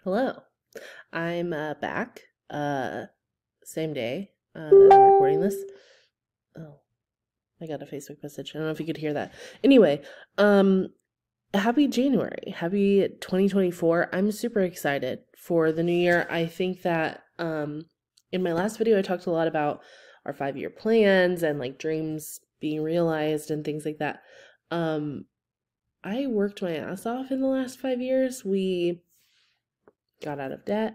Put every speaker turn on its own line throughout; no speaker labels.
Hello, I'm back. Same day that I'm recording this. Oh, I got a Facebook message. I don't know if you could hear that. Anyway, um, happy January, happy 2024. I'm super excited for the new year. I think that in my last video, I talked a lot about our 5-year plans and like dreams being realized and things like that. I worked my ass off in the last 5 years. We got out of debt.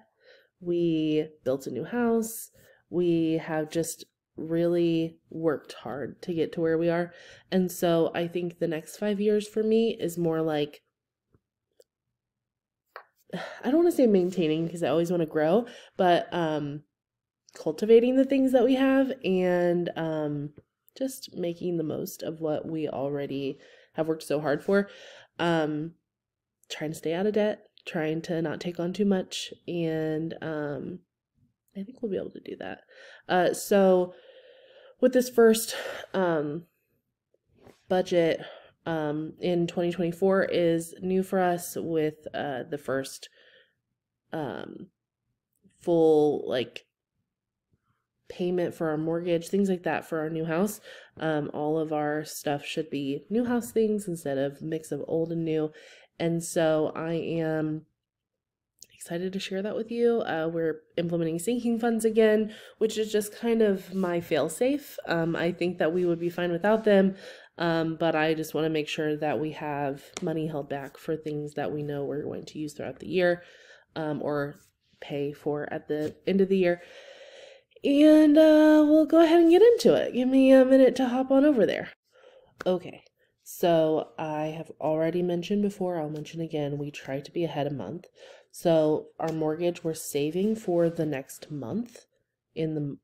We built a new house. We have just really worked hard to get to where we are. And so I think the next 5 years for me is more like, I don't want to say maintaining because I always want to grow, but cultivating the things that we have and just making the most of what we already have worked so hard for. Trying to stay out of debt, trying to not take on too much, and I think we'll be able to do that. So with this first budget in 2024 is new for us with the first full like payment for our mortgage, things like that for our new house. All of our stuff should be new house things instead of mix of old and new. And so I am excited to share that with you. We're implementing sinking funds again, which is just kind of my fail-safe. I think that we would be fine without them, but I just want to make sure that we have money held back for things that we know we're going to use throughout the year, or pay for at the end of the year. And we'll go ahead and get into it. Give me a minute to hop on over there. Okay. So I have already mentioned before, I'll mention again, we try to be ahead a month. So our mortgage, we're saving for the next month in the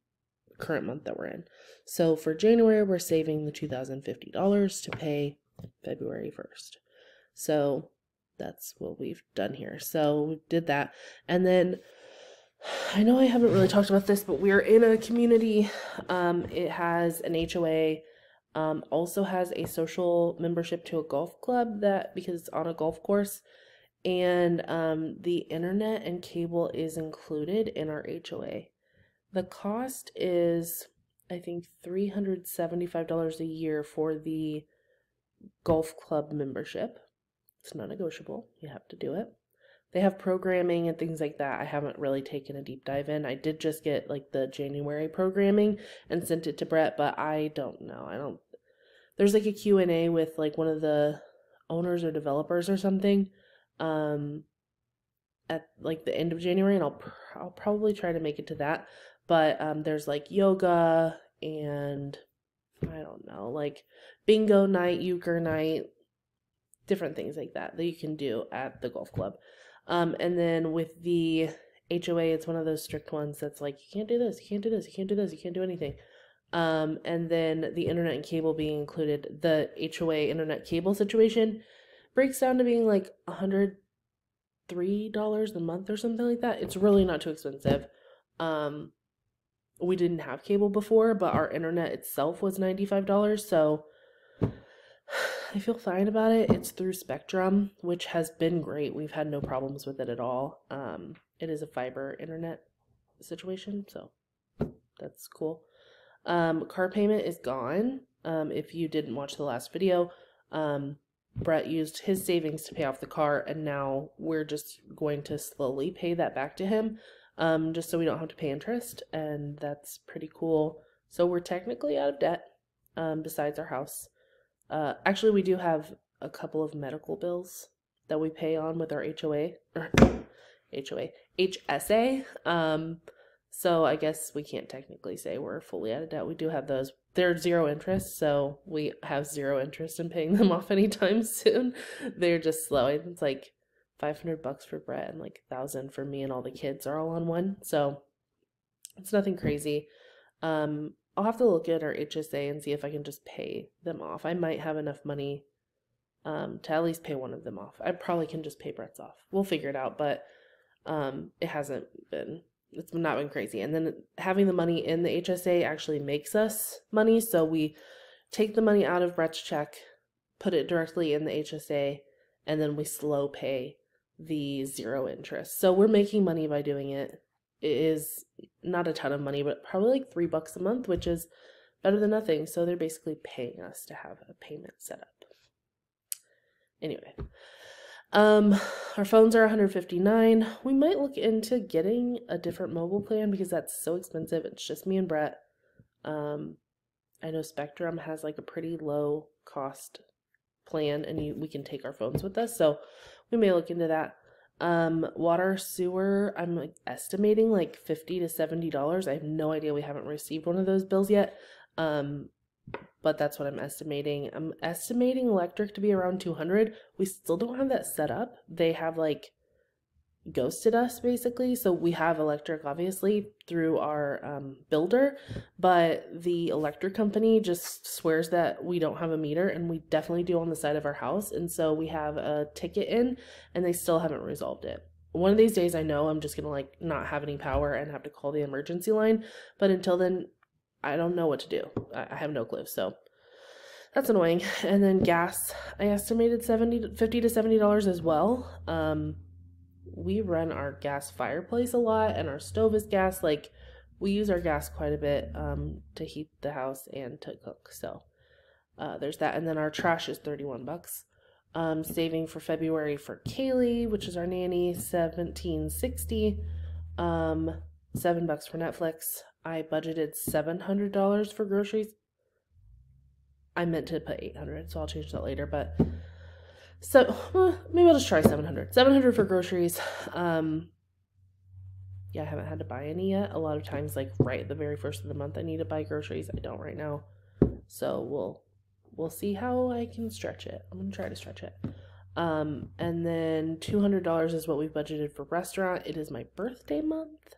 current month that we're in. So for January, we're saving the $2,050 to pay February 1st. So that's what we've done here. So we did that. And then I know I haven't really talked about this, but we're in a community. It has an HOA. Also has a social membership to a golf club because it's on a golf course, and the internet and cable is included in our HOA. The cost is, I think, $375 a year for the golf club membership. It's not negotiable. You have to do it. They have programming and things like that. I haven't really taken a deep dive in. I did just get like the January programming and sent it to Brett, but I don't know. There's like a Q&A with like one of the owners or developers or something at like the end of January, and I'll probably try to make it to that. But there's like yoga and I don't know, like bingo night, euchre night, different things like that you can do at the golf club. And then with the HOA, it's one of those strict ones that's like, you can't do this, you can't do this, you can't do this, you can't do anything. And then the internet and cable being included, the HOA internet cable situation breaks down to being like $103 a month or something like that. It's really not too expensive. We didn't have cable before, but our internet itself was $95, so I feel fine about it. It's through Spectrum, which has been great. We've had no problems with it at all. It is a fiber internet situation, so that's cool. Car payment is gone. If you didn't watch the last video, Brett used his savings to pay off the car, and now we're just going to slowly pay that back to him, just so we don't have to pay interest, and that's pretty cool. So we're technically out of debt, besides our house. Actually, we do have a couple of medical bills that we pay on with our HSA. So I guess we can't technically say we're fully out of debt. We do have those. They're zero interest, so we have zero interest in paying them off anytime soon. They're just slow. It's like $500 for Brett and like $1,000 for me, and all the kids are all on one. So it's nothing crazy. I'll have to look at our HSA and see if I can just pay them off. I might have enough money to at least pay one of them off. I probably can just pay Brett's off. We'll figure it out, but it's not been crazy. And then having the money in the HSA actually makes us money, so we take the money out of Brett's check, put it directly in the HSA, and then we slow pay the 0 interest. So we're making money by doing it. It is not a ton of money, but probably like $3 a month, which is better than nothing. So they're basically paying us to have a payment set up. Anyway, our phones are $159. We might look into getting a different mobile plan because that's so expensive. It's just me and Brett. I know Spectrum has like a pretty low cost plan, and we can take our phones with us, so we may look into that. Water, sewer, I'm like estimating like $50 to $70. I have no idea. We haven't received one of those bills yet. But that's what I'm estimating. I'm estimating electric to be around $200. We still don't have that set up. They have like ghosted us basically. So we have electric obviously through our builder, but the electric company just swears that we don't have a meter, and we definitely do on the side of our house. And so we have a ticket in, and they still haven't resolved it. One of these days I know I'm just gonna like not have any power and have to call the emergency line, but until then I don't know what to do. I have no clue. So that's annoying. And then gas, I estimated $50 to $70 as well. We run our gas fireplace a lot, and our stove is gas. Like, we use our gas quite a bit to heat the house and to cook. So there's that. And then our trash is $31. Saving for February for Kaylee, which is our nanny, $17.60. $7 for Netflix. I budgeted $700 for groceries. I meant to put $800, so I'll change that later. But so maybe I'll just try $700. $700 for groceries. Yeah, I haven't had to buy any yet. A lot of times, like right at the very first of the month, I need to buy groceries. I don't right now, so we'll see how I can stretch it. I'm gonna try to stretch it. And then $200 is what we budgeted for restaurant. It is my birthday month,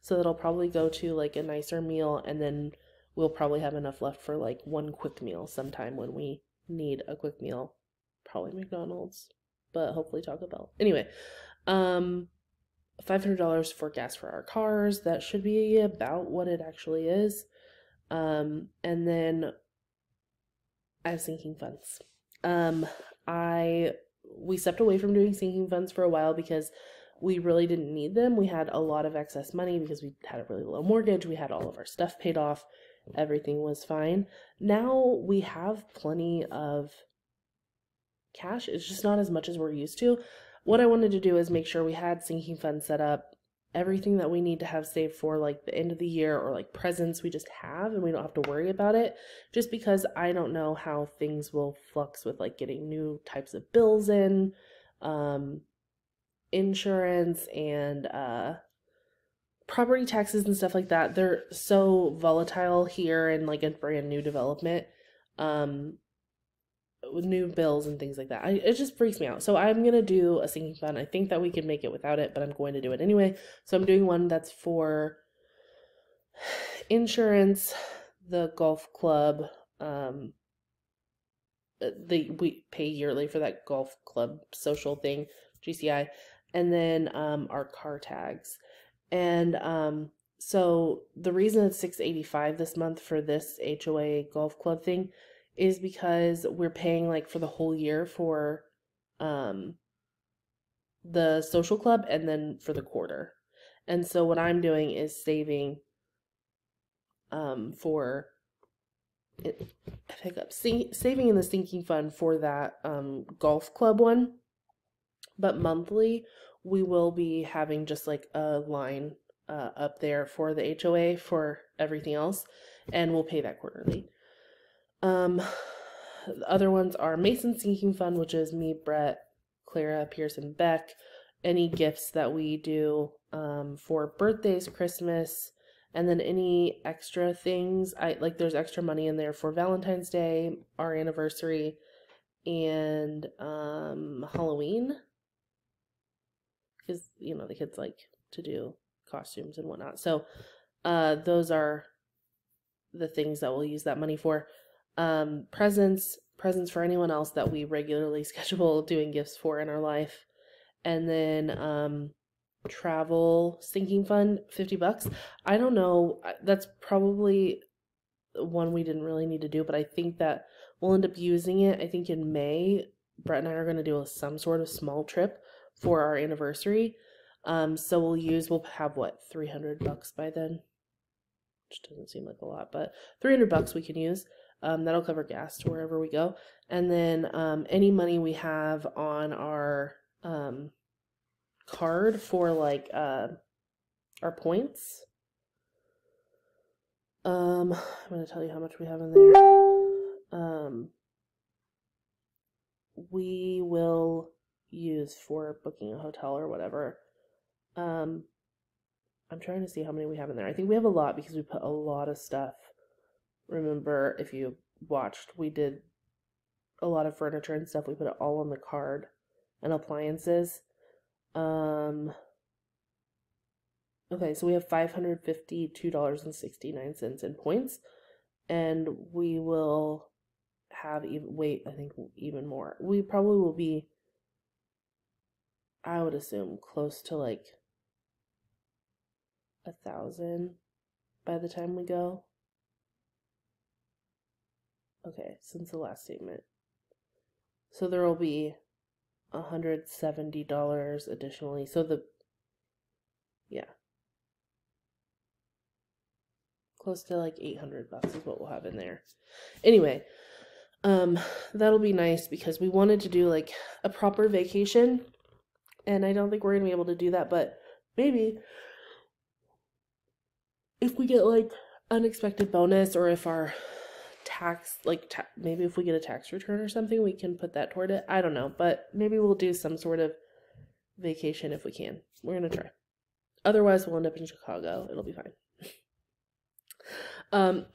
so that'll probably go to like a nicer meal, and then we'll probably have enough left for like one quick meal sometime when we need a quick meal. Probably McDonald's, but hopefully Taco Bell. Anyway, $500 for gas for our cars. That should be about what it actually is. And then I have sinking funds. We stepped away from doing sinking funds for a while because we really didn't need them. We had a lot of excess money because we had a really low mortgage. We had all of our stuff paid off. Everything was fine. Now we have plenty of cash. It's just not as much as we're used to. What I wanted to do is make sure we had sinking funds set up. Everything that we need to have saved for like the end of the year or like presents, we just have, and we don't have to worry about it, just because I don't know how things will flux with like getting new types of bills in, insurance and property taxes and stuff like that. They're so volatile here in like a brand new development, with new bills and things like that. It just freaks me out. So I'm going to do a sinking fund. I think that we can make it without it, but I'm going to do it anyway. So I'm doing one that's for insurance, the golf club, we pay yearly for that golf club social thing, GCI, and then our car tags. And so the reason it's $685 this month for this HOA golf club thing is because we're paying like for the whole year for the social club and then for the quarter. And so what I'm doing is saving for it, saving in the sinking fund for that golf club one. But monthly we will be having just like a line up there for the HOA for everything else, and we'll pay that quarterly. The other ones are Mason sinking fund, which is me, Brett, Clara, Pearson, Beck. Any gifts that we do for birthdays, Christmas, and then any extra things. There's extra money in there for Valentine's Day, our anniversary, and Halloween, because the kids like to do costumes and whatnot. So those are the things that we'll use that money for. Presents for anyone else that we regularly schedule doing gifts for in our life. And then travel sinking fund, $50. I don't know, that's probably one we didn't really need to do, but I think that we'll end up using it, I think in May, Brett and I are going to do some sort of small trip for our anniversary. So we'll have what, $300 by then, which doesn't seem like a lot, but $300 we can use. That'll cover gas to wherever we go. And then any money we have on our card for like our points. I'm going to tell you how much we have in there. We will use for booking a hotel or whatever. I'm trying to see how many we have in there. I think we have a lot because we put a lot of stuff. Remember, if you watched, we did a lot of furniture and stuff. We put it all on the card, and appliances. Okay, so we have $552.69 in points, and we will have even more. We probably will be, I would assume, close to like 1,000 by the time we go. Okay, since the last statement. So there will be $170 additionally. So close to like $800 is what we'll have in there. Anyway, that'll be nice because we wanted to do like a proper vacation, and I don't think we're gonna be able to do that, but maybe if we get like unexpected bonus, or if our tax, maybe if we get a tax return or something, we can put that toward it. I don't know, but maybe we'll do some sort of vacation if we can. We're gonna try. Otherwise, we'll end up in Chicago. It'll be fine.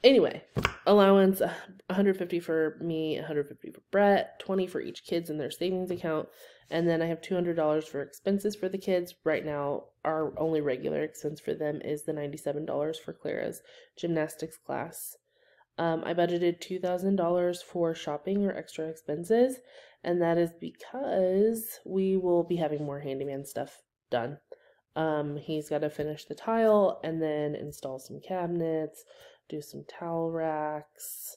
Anyway, allowance, $150 for me, $150 for Brett, $20 for each kids in their savings account, and then I have $200 for expenses for the kids. Right now, our only regular expense for them is the $97 for Clara's gymnastics class. I budgeted $2,000 for shopping or extra expenses, and that is because we will be having more handyman stuff done. He's got to finish the tile and then install some cabinets, do some towel racks,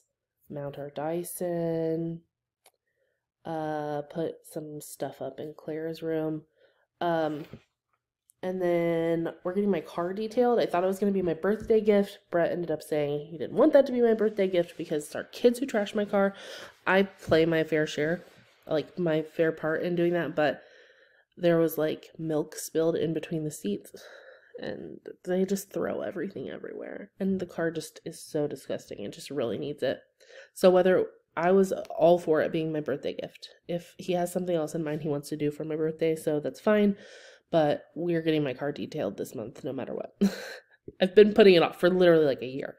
mount our Dyson, put some stuff up in Claire's room. And then we're getting my car detailed. I thought it was going to be my birthday gift. Brett ended up saying he didn't want that to be my birthday gift because it's our kids who trash my car. I play my fair share, like my fair part in doing that, but there was like milk spilled in between the seats, and they just throw everything everywhere, and the car just is so disgusting. It just really needs it. So whether I was all for it being my birthday gift, if he has something else in mind he wants to do for my birthday, so that's fine, but we're getting my car detailed this month no matter what. I've been putting it off for literally like a year.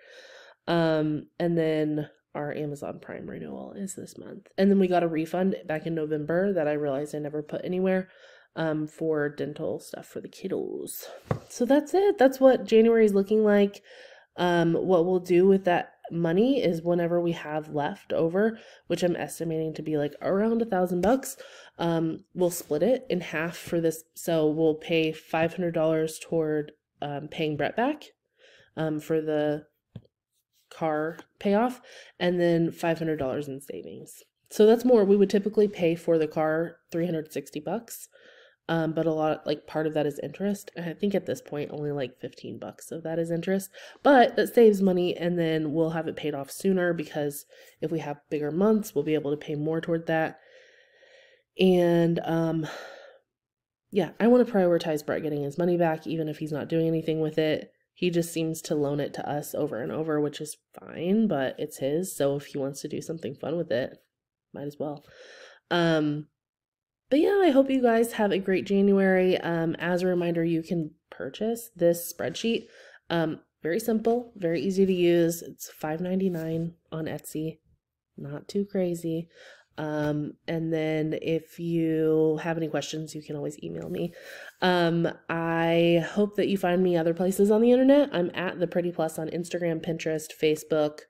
And then our Amazon Prime renewal is this month, and then we got a refund back in November that I realized I never put anywhere, for dental stuff for the kiddos. So that's it. That's what January is looking like. What we'll do with that money is whenever we have left over, which I'm estimating to be like around $1,000, we'll split it in half for this. So we'll pay $500 toward paying Brett back for the car payoff, and then $500 in savings. So that's more. We would typically pay for the car $360. But a lot, like part of that is interest. And I think at this point, only like $15 of that is interest, but that saves money, and then we'll have it paid off sooner because if we have bigger months, we'll be able to pay more toward that. And, yeah, I want to prioritize Brett getting his money back, even if he's not doing anything with it. He just seems to loan it to us over and over, which is fine, but it's his. So if he wants to do something fun with it, might as well. But yeah, I hope you guys have a great January. As a reminder, you can purchase this spreadsheet. Very simple, very easy to use. It's $5.99 on Etsy. Not too crazy. And then if you have any questions, you can always email me. I hope that you find me other places on the internet. I'm at The Pretty Plus on Instagram, Pinterest, Facebook,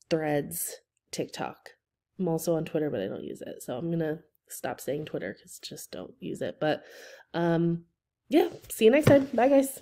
Threads, TikTok. I'm also on Twitter, but I don't use it. So I'm going to stop saying Twitter because just don't use it. But yeah, see you next time. Bye, guys.